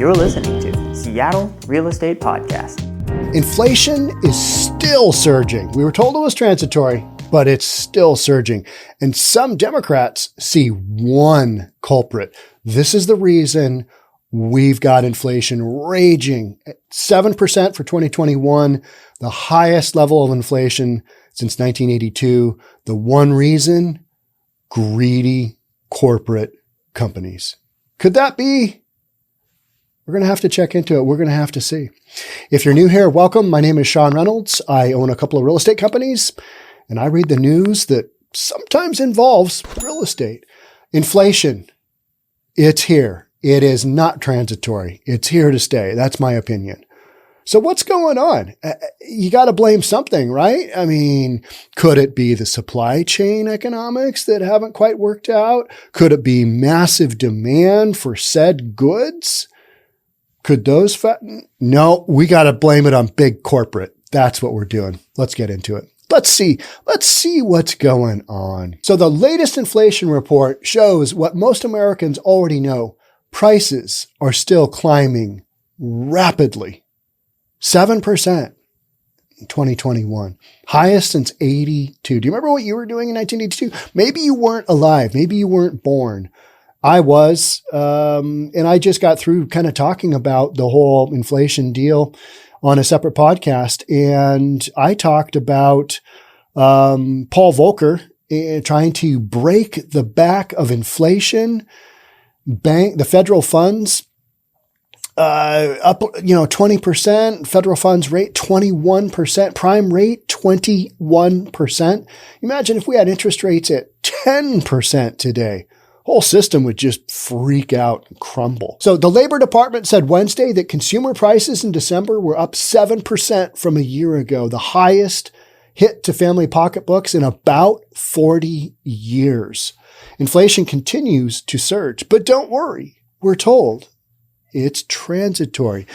You're listening to Seattle Real Estate Podcast. Inflation is still surging. We were told it was transitory, but it's still surging. And some Democrats see one culprit. This is the reason we've got inflation raging at 7% for 2021, the highest level of inflation since 1982. The one reason? Greedy corporate companies. Could that be? We're going to have to check into it. We're going to have to see. If you're new here, welcome. My name is Sean Reynolds. I own a couple of real estate companies, and I read the news that sometimes involves real estate. Inflation, it's here. It is not transitory. It's here to stay. That's my opinion. So what's going on? You got to blame something, right? I mean, could it be the supply chain economics that haven't quite worked out? Could it be massive demand for said goods? Could those fatten? No, we got to blame it on big corporate. That's what we're doing. Let's get into it. Let's see what's going on. So the latest inflation report shows what most Americans already know. Prices are still climbing rapidly. 7% in 2021. Highest since 82. Do you remember what you were doing in 1982? Maybe you weren't alive. Maybe you weren't born. I was, and I just got through kind of talking about the whole inflation deal on a separate podcast. And I talked about Paul Volcker trying to break the back of inflation, the federal funds up, 20%, federal funds rate 21%, prime rate 21%. Imagine if we had interest rates at 10% today. Whole system would just freak out and crumble. So the Labor Department said Wednesday that consumer prices in December were up 7% from a year ago, the highest hit to family pocketbooks in about 40 years. Inflation continues to surge, but don't worry, we're told it's transitory.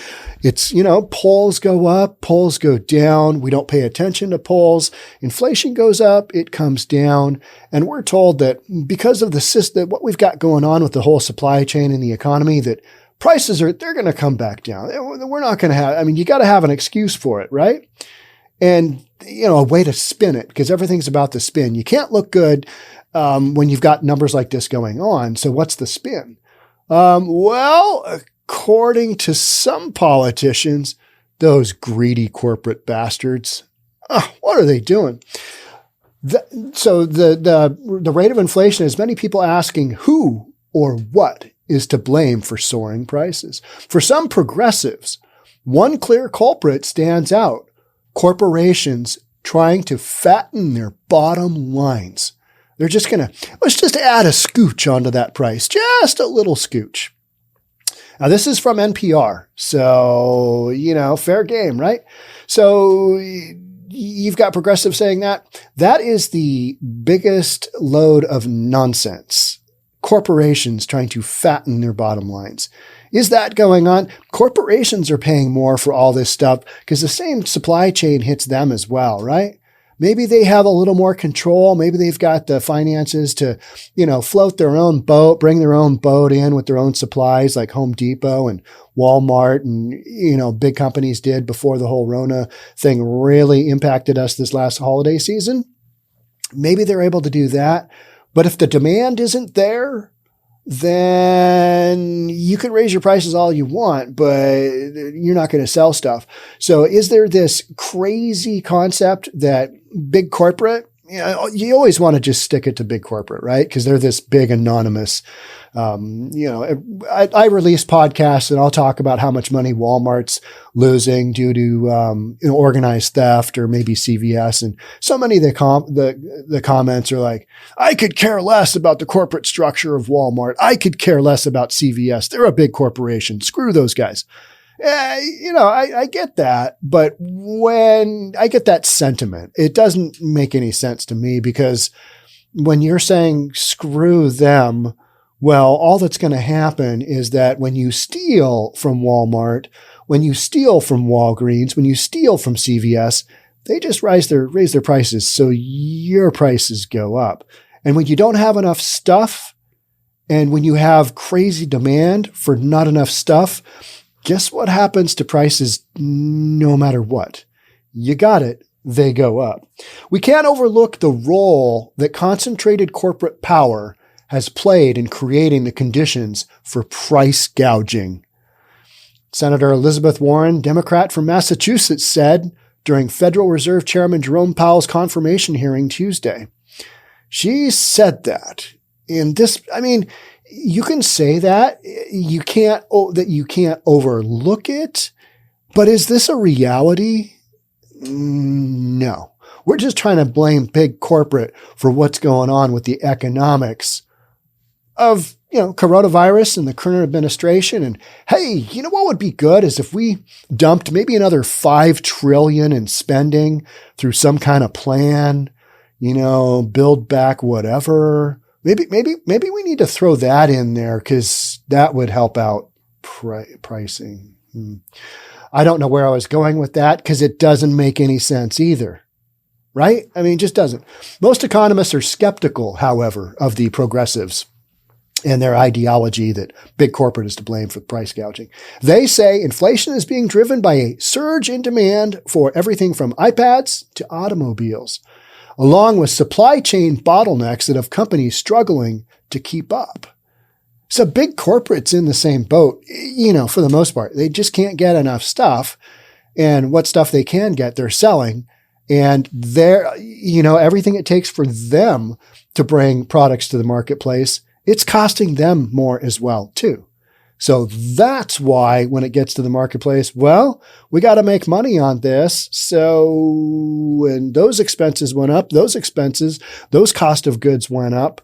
It's, polls go up, polls go down. We don't pay attention to polls. Inflation goes up, it comes down. And we're told that because of the system, what we've got going on with the whole supply chain and the economy, that prices they're going to come back down. We're not going to have, you got to have an excuse for it, right? And, a way to spin it, because everything's about the spin. You can't look good when you've got numbers like this going on. So what's the spin? According to some politicians, those greedy corporate bastards, what are they doing? So the rate of inflation has many people asking who or what is to blame for soaring prices. For some progressives, one clear culprit stands out: corporations trying to fatten their bottom lines. They're just let's just add a scooch onto that price, just a little scooch. Now, this is from NPR, so, fair game, right? So you've got progressives saying that. That is the biggest load of nonsense. Corporations trying to fatten their bottom lines. Is that going on? Corporations are paying more for all this stuff because the same supply chain hits them as well, right? Maybe they have a little more control. Maybe they've got the finances to, float their own boat, bring their own boat in with their own supplies like Home Depot and Walmart and, big companies did before the whole Rona thing really impacted us this last holiday season. Maybe they're able to do that. But if the demand isn't there, then you can raise your prices all you want, but you're not going to sell stuff. So is there this crazy concept that big corporate, you always want to just stick it to big corporate, right? Because they're this big anonymous, I release podcasts and I'll talk about how much money Walmart's losing due to, organized theft, or maybe CVS. And so many of the comments are like, I could care less about the corporate structure of Walmart. I could care less about CVS. They're a big corporation. Screw those guys. I get that, but when I get that sentiment, it doesn't make any sense to me, because when you're saying screw them, well, all that's going to happen is that when you steal from Walmart, when you steal from Walgreens, when you steal from CVS, they just raise their prices. So your prices go up. And when you don't have enough stuff, and when you have crazy demand for not enough stuff, guess what happens to prices no matter what? You got it. They go up. We can't overlook the role that concentrated corporate power has played in creating the conditions for price gouging. Senator Elizabeth Warren, Democrat from Massachusetts, said during Federal Reserve Chairman Jerome Powell's confirmation hearing Tuesday. She said that. And this, I mean, you can say that. You can't overlook it. But is this a reality? No. We're just trying to blame big corporate for what's going on with the economics of, coronavirus and the current administration. And hey, you know what would be good is if we dumped maybe another $5 trillion in spending through some kind of plan, build back whatever. Maybe we need to throw that in there because that would help out pricing. I don't know where I was going with that because it doesn't make any sense either. Right? I mean, it just doesn't. Most economists are skeptical, however, of the progressives and their ideology that big corporate is to blame for price gouging. They say inflation is being driven by a surge in demand for everything from iPads to automobiles, along with supply chain bottlenecks that have companies struggling to keep up. So big corporate's in the same boat, for the most part. They just can't get enough stuff. And what stuff they can get, they're selling. And they're, everything it takes for them to bring products to the marketplace, it's costing them more as well, too. So that's why when it gets to the marketplace, well, we got to make money on this. So when those expenses went up, those cost of goods went up.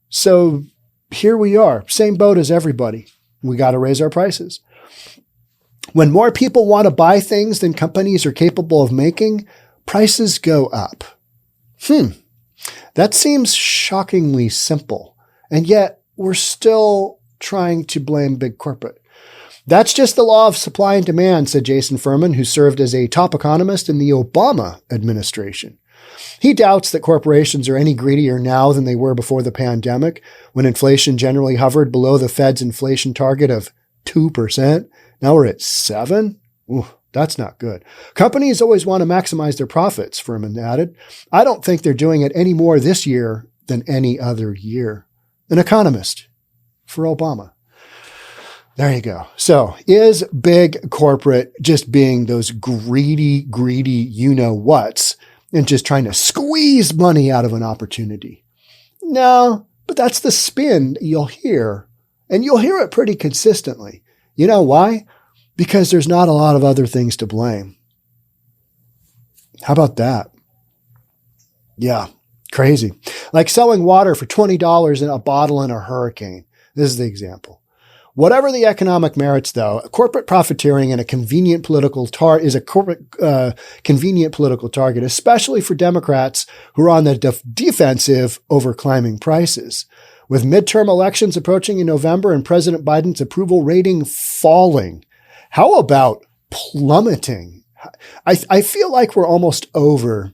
So here we are, same boat as everybody. We got to raise our prices. When more people want to buy things than companies are capable of making, prices go up. That seems shockingly simple. And yet we're still trying to blame big corporate. That's just the law of supply and demand, said Jason Furman, who served as a top economist in the Obama administration. He doubts that corporations are any greedier now than they were before the pandemic, when inflation generally hovered below the Fed's inflation target of 2%. Now we're at 7%. Ooh, that's not good. Companies always want to maximize their profits, Furman added. I don't think they're doing it any more this year than any other year. An economist for Obama. There you go. So is big corporate just being those greedy, you-know-whats and just trying to squeeze money out of an opportunity? No, but that's the spin you'll hear. And you'll hear it pretty consistently. You know why? Because there's not a lot of other things to blame. How about that? Yeah, crazy. Like selling water for $20 in a bottle in a hurricane. This is the example. Whatever the economic merits, though, corporate profiteering and a convenient political target, especially for Democrats who are on the defensive over climbing prices. With midterm elections approaching in November and President Biden's approval rating falling, how about plummeting? I feel like we're almost over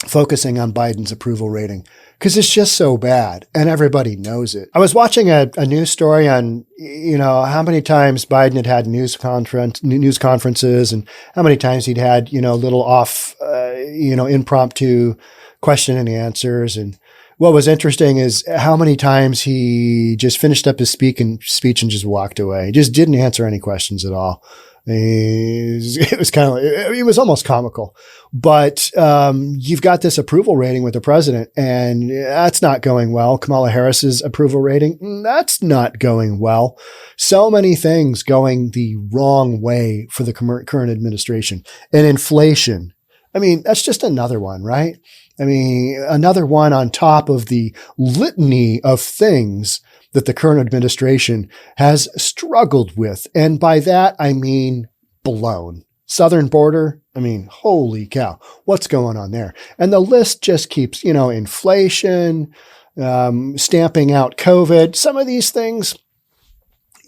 focusing on Biden's approval rating because it's just so bad and everybody knows it. I was watching a news story on, how many times Biden had news conferences and how many times he'd had, little off, impromptu question and answers. And what was interesting is how many times he just finished up his speech and just walked away. He just didn't answer any questions at all. It was it was almost comical, but you've got this approval rating with the president and that's not going well. Kamala Harris's approval rating, that's not going well. So many things going the wrong way for the current administration. And inflation, that's just another one, right? Another one on top of the litany of things that the current administration has struggled with. And by that, I mean blown. Southern border, holy cow, what's going on there? And the list just keeps, inflation, stamping out COVID. Some of these things,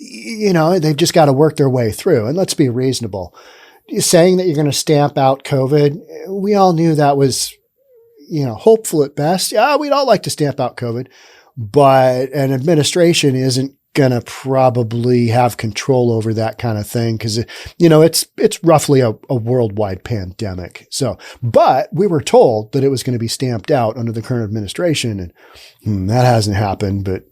they've just got to work their way through. And let's be reasonable. Saying that you're going to stamp out COVID, we all knew that was, hopeful at best. Yeah, we'd all like to stamp out COVID. But an administration isn't going to probably have control over that kind of thing because, it's roughly a worldwide pandemic. So, but we were told that it was going to be stamped out under the current administration, and that hasn't happened, but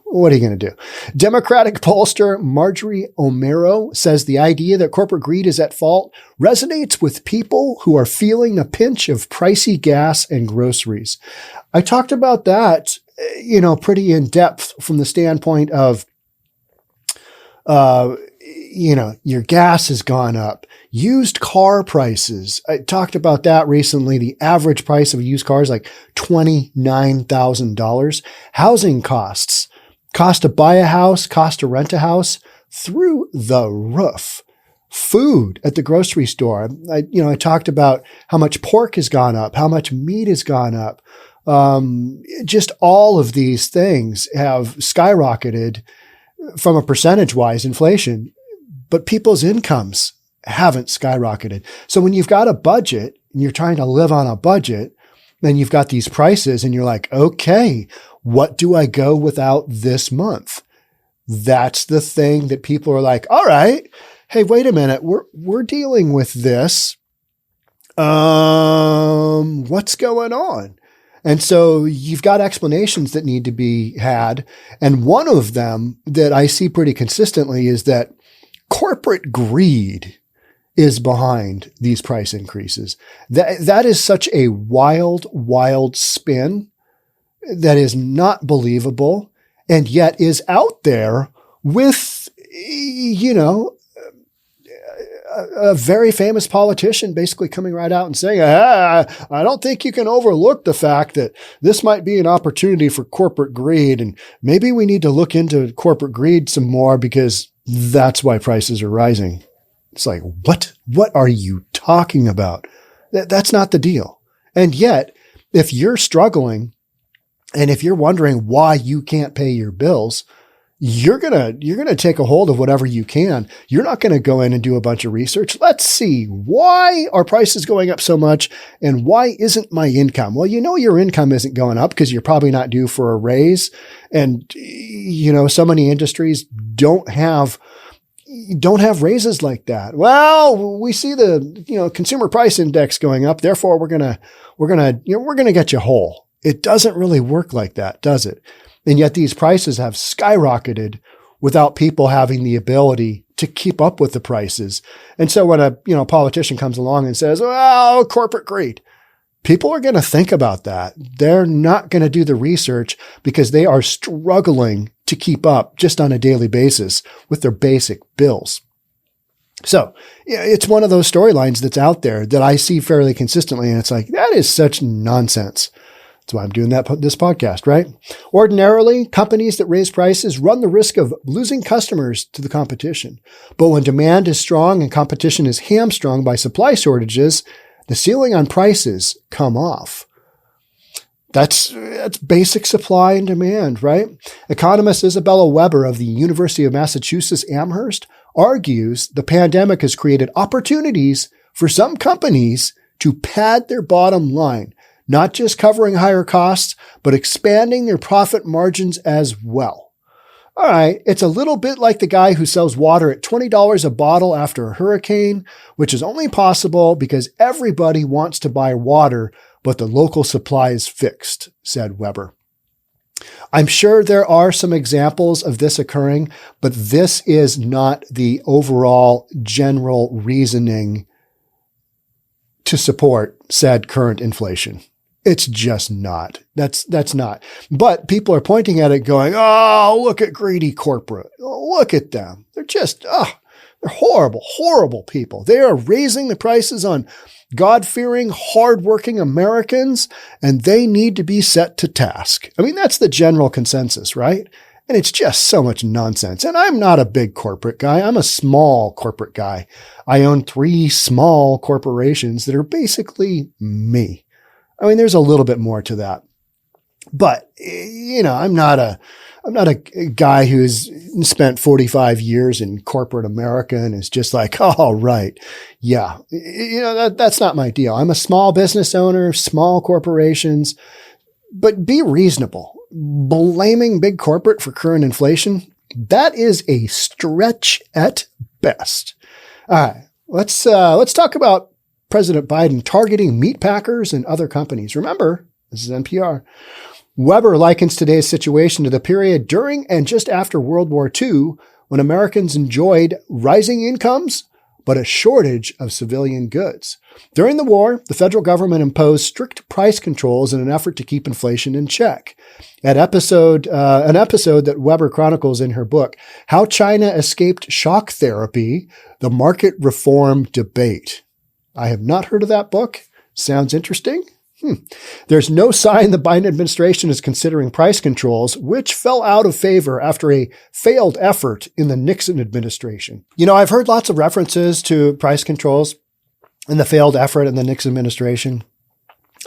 what are you going to do? Democratic pollster Marjorie O'Mero says the idea that corporate greed is at fault resonates with people who are feeling a pinch of pricey gas and groceries. I talked about that, pretty in depth from the standpoint of, your gas has gone up. Used car prices. I talked about that recently. The average price of a used car is like $29,000. Housing costs, cost to buy a house, cost to rent a house, through the roof. Food at the grocery store. I talked about how much pork has gone up, how much meat has gone up. Just all of these things have skyrocketed from a percentage-wise inflation, but people's incomes haven't skyrocketed. So when you've got a budget and you're trying to live on a budget, then you've got these prices and you're like, okay, what do I go without this month? That's the thing that people are like, all right, hey, wait a minute. We're dealing with this. What's going on? And so you've got explanations that need to be had. And one of them that I see pretty consistently is that corporate greed is behind these price increases. That is such a wild spin that is not believable and yet is out there with, a very famous politician basically coming right out and saying, I don't think you can overlook the fact that this might be an opportunity for corporate greed. And maybe we need to look into corporate greed some more because that's why prices are rising. It's like, what are you talking about? That's not the deal. And yet, if you're struggling and if you're wondering why you can't pay your bills, you're going to take a hold of whatever you can. You're not going to go in and do a bunch of research. Let's see, why are prices going up so much and why isn't my income? Well, your income isn't going up because you're probably not due for a raise. And, so many industries don't have raises like that. Well, we see the, consumer price index going up. Therefore, we're going to get you whole. It doesn't really work like that, does it? And yet these prices have skyrocketed without people having the ability to keep up with the prices. And so when a politician comes along and says, well, corporate greed, people are going to think about that. They're not going to do the research because they are struggling to keep up just on a daily basis with their basic bills. So it's one of those storylines that's out there that I see fairly consistently. And it's like, that is such nonsense. That's why I'm doing this podcast, right? Ordinarily, companies that raise prices run the risk of losing customers to the competition. But when demand is strong and competition is hamstrung by supply shortages, the ceiling on prices come off. That's basic supply and demand, right? Economist Isabella Weber of the University of Massachusetts Amherst argues the pandemic has created opportunities for some companies to pad their bottom line, not just covering higher costs, but expanding their profit margins as well. All right, it's a little bit like the guy who sells water at $20 a bottle after a hurricane, which is only possible because everybody wants to buy water, but the local supply is fixed, said Weber. I'm sure there are some examples of this occurring, but this is not the overall general reasoning to support said current inflation. It's just not. That's not. But people are pointing at it going, oh, look at greedy corporate. Look at them. They're just, they're horrible, horrible people. They are raising the prices on God-fearing, hardworking Americans, and they need to be set to task. I mean, that's the general consensus, right? And it's just so much nonsense. And I'm not a big corporate guy. I'm a small corporate guy. I own 3 small corporations that are basically me. I mean, there's a little bit more to that, but I'm not a guy who's spent 45 years in corporate America and is just like, oh, right. Yeah. That's not my deal. I'm a small business owner, small corporations, but be reasonable. blaming big corporate for current inflation, that is a stretch at best. All right, let's talk about President Biden targeting meat packers and other companies. Remember, this is NPR. Weber likens today's situation to the period during and just after World War II, when Americans enjoyed rising incomes, but a shortage of civilian goods. During the war, the federal government imposed strict price controls in an effort to keep inflation in check. An episode that Weber chronicles in her book, How China Escaped Shock Therapy, The Market Reform Debate. I have not heard of that book. Sounds interesting. There's no sign the Biden administration is considering price controls, which fell out of favor after a failed effort in the Nixon administration. You know, I've heard lots of references to price controls and the failed effort in the Nixon administration.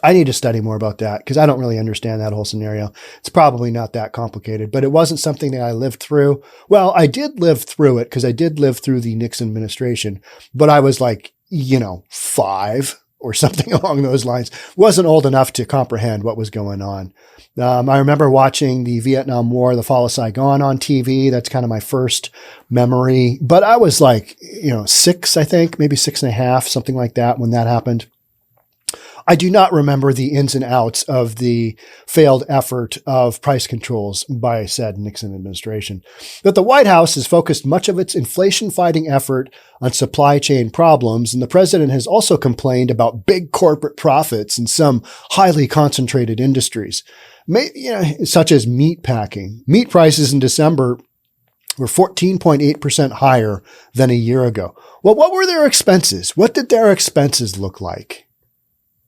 I need to study more about that because I don't really understand that whole scenario. It's probably not that complicated, but it wasn't something that I lived through. Well, I did live through it because I did live through the Nixon administration, but I was like, 5 or something along those lines. Wasn't old enough to comprehend what was going on. I remember watching the Vietnam War, the Fall of Saigon on TV. That's kind of my first memory. But I was like, 6, I think, maybe 6.5, something like that when that happened. I do not remember the ins and outs of the failed effort of price controls by said Nixon administration. But the White House has focused much of its inflation-fighting effort on supply chain problems, and the president has also complained about big corporate profits in some highly concentrated industries, such as meat packing. Meat prices in December were 14.8% higher than a year ago. Well, what were their expenses? What did their expenses look like?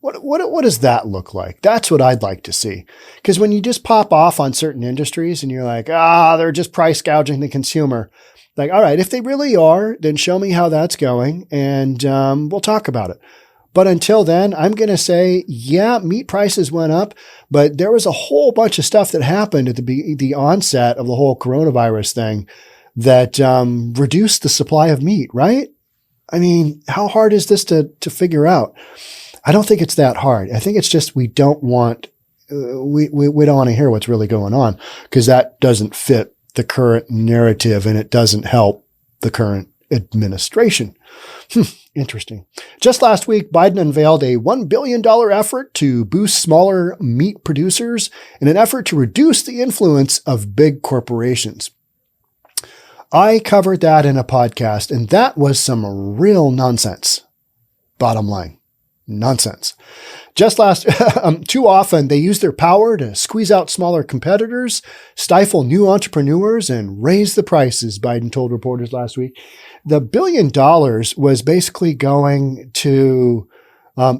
What does that look like? That's what I'd like to see. Because when you just pop off on certain industries and you're like, they're just price gouging the consumer. Like, all right, if they really are, then show me how that's going and we'll talk about it. But until then, I'm going to say, yeah, meat prices went up, but there was a whole bunch of stuff that happened at the onset of the whole coronavirus thing that reduced the supply of meat, right? I mean, how hard is this to figure out? I don't think it's that hard. I think it's just we don't want to hear what's really going on because that doesn't fit the current narrative and it doesn't help the current administration. Interesting. Just last week, Biden unveiled a $1 billion effort to boost smaller meat producers in an effort to reduce the influence of big corporations. I covered that in a podcast, and that was some real nonsense. Bottom line. Nonsense. Too often they use their power to squeeze out smaller competitors, stifle new entrepreneurs, and raise the prices, Biden told reporters last week. The $1 billion was basically going to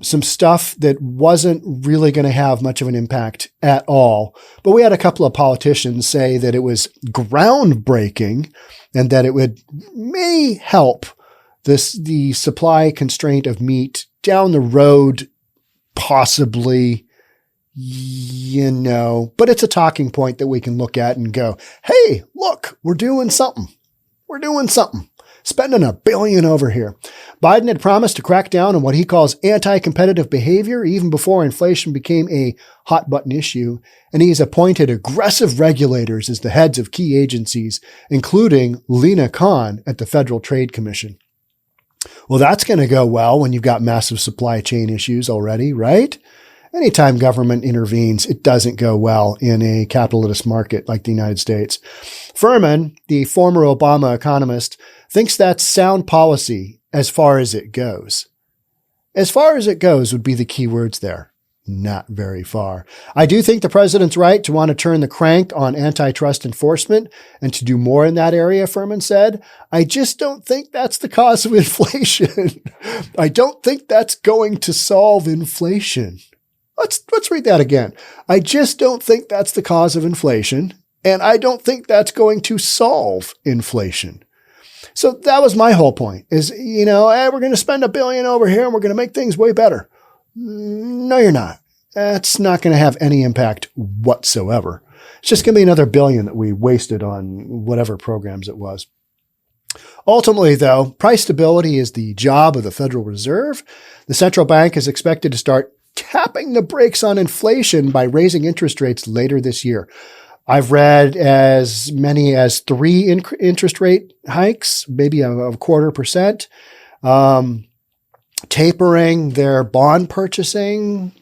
some stuff that wasn't really going to have much of an impact at all. But we had a couple of politicians say that it was groundbreaking and that it may help the supply constraint of meat down the road, possibly, but it's a talking point that we can look at and go, hey, look, we're doing something. We're doing something. Spending $1 billion over here. Biden had promised to crack down on what he calls anti-competitive behavior even before inflation became a hot button issue. And he's appointed aggressive regulators as the heads of key agencies, including Lina Khan at the Federal Trade Commission. Well, that's going to go well when you've got massive supply chain issues already, right? Anytime government intervenes, it doesn't go well in a capitalist market like the United States. Furman, the former Obama economist, thinks that's sound policy as far as it goes. As far as it goes would be the key words there. Not very far. I do think the president's right to want to turn the crank on antitrust enforcement and to do more in that area, Furman said. I just don't think that's the cause of inflation. I don't think that's going to solve inflation. Let's read that again. I just don't think that's the cause of inflation, and I don't think that's going to solve inflation. So that was my whole point is, hey, we're going to spend $1 billion over here and we're going to make things way better. No, you're not. That's not going to have any impact whatsoever. It's just going to be another $1 billion that we wasted on whatever programs it was. Ultimately, though, price stability is the job of the Federal Reserve. The central bank is expected to start tapping the brakes on inflation by raising interest rates later this year. I've read as many as 3 interest rate hikes, maybe a 0.25%, tapering their bond purchasing,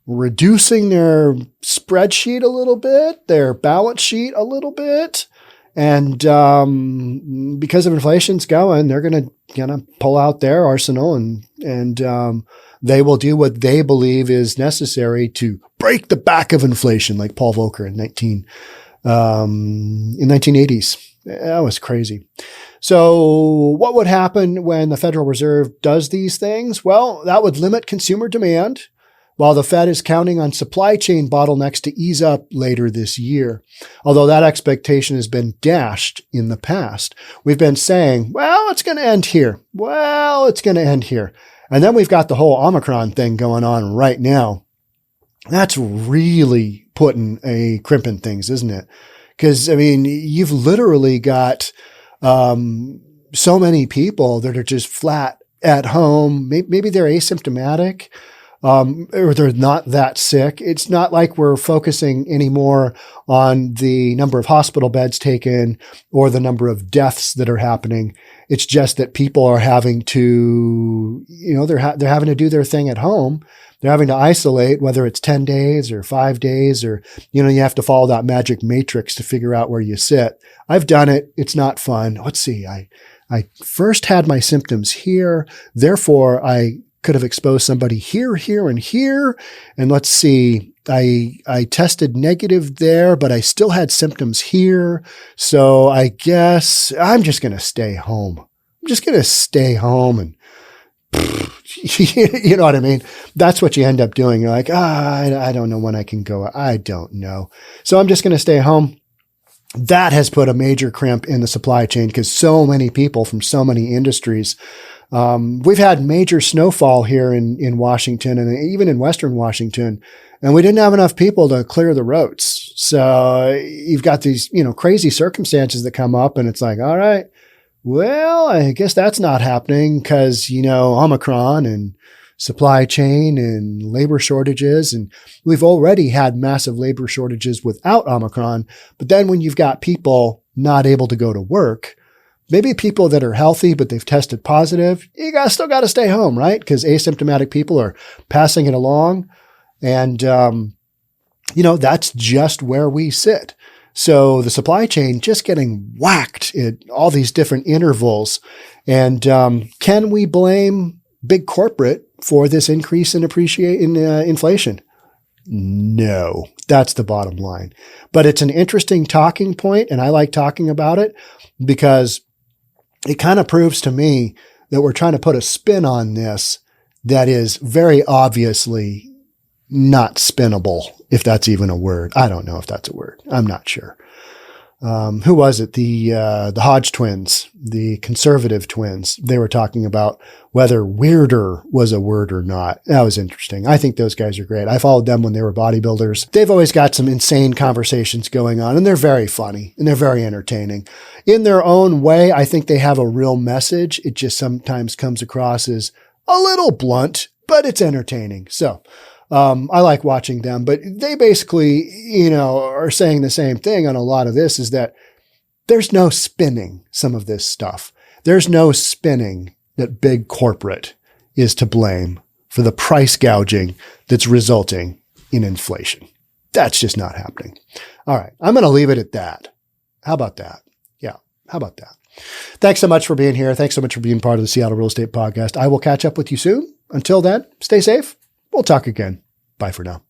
reducing their spreadsheet a little bit, their balance sheet a little bit. And because of inflation's going, they're going to pull out their arsenal and they will do what they believe is necessary to break the back of inflation, like Paul Volcker in 1980s. That was crazy. So what would happen when the Federal Reserve does these things? Well, that would limit consumer demand, while the Fed is counting on supply chain bottlenecks to ease up later this year. Although that expectation has been dashed in the past. We've been saying, well, it's going to end here. Well, it's going to end here. And then we've got the whole Omicron thing going on right now. That's really putting a crimp in things, isn't it? Because, I mean, you've literally got so many people that are just flat at home. Maybe they're asymptomatic. Or they're not that sick. It's not like we're focusing anymore on the number of hospital beds taken or the number of deaths that are happening. It's just that people are having to, they're having to do their thing at home. They're having to isolate, whether it's 10 days or 5 days, or, you have to follow that magic matrix to figure out where you sit. I've done it. It's not fun. Let's see. I first had my symptoms here. Therefore, I could have exposed somebody here, here, and here. And let's see, I tested negative there, but I still had symptoms here. So I guess I'm just going to stay home. I'm just going to stay home and, you know what I mean? That's what you end up doing. You're like, I don't know when I can go. I don't know. So I'm just going to stay home. That has put a major crimp in the supply chain because so many people from so many industries. We've had major snowfall here in Washington and even in Western Washington, and we didn't have enough people to clear the roads. So you've got these, crazy circumstances that come up, and it's like, all right, well, I guess that's not happening because, Omicron and supply chain and labor shortages. And we've already had massive labor shortages without Omicron. But then when you've got people not able to go to work, maybe people that are healthy, but they've tested positive, you still got to stay home, right? Because asymptomatic people are passing it along. And, that's just where we sit. So the supply chain just getting whacked at all these different intervals. And can we blame big corporate for this increase in inflation? No, that's the bottom line. But it's an interesting talking point, and I like talking about it because it kind of proves to me that we're trying to put a spin on this that is very obviously not spinnable, if that's even a word. I don't know if that's a word. I'm not sure. Who was it? The Hodge twins, the conservative twins. They were talking about whether weirder was a word or not. That was interesting. I think those guys are great. I followed them when they were bodybuilders. They've always got some insane conversations going on, and they're very funny and they're very entertaining. In their own way, I think they have a real message. It just sometimes comes across as a little blunt, but it's entertaining. So, I like watching them, but they basically, are saying the same thing on a lot of this, is that there's no spinning some of this stuff. There's no spinning that big corporate is to blame for the price gouging that's resulting in inflation. That's just not happening. All right. I'm going to leave it at that. How about that? Yeah. How about that? Thanks so much for being here. Thanks so much for being part of the Seattle Real Estate Podcast. I will catch up with you soon. Until then, stay safe. We'll talk again. Bye for now.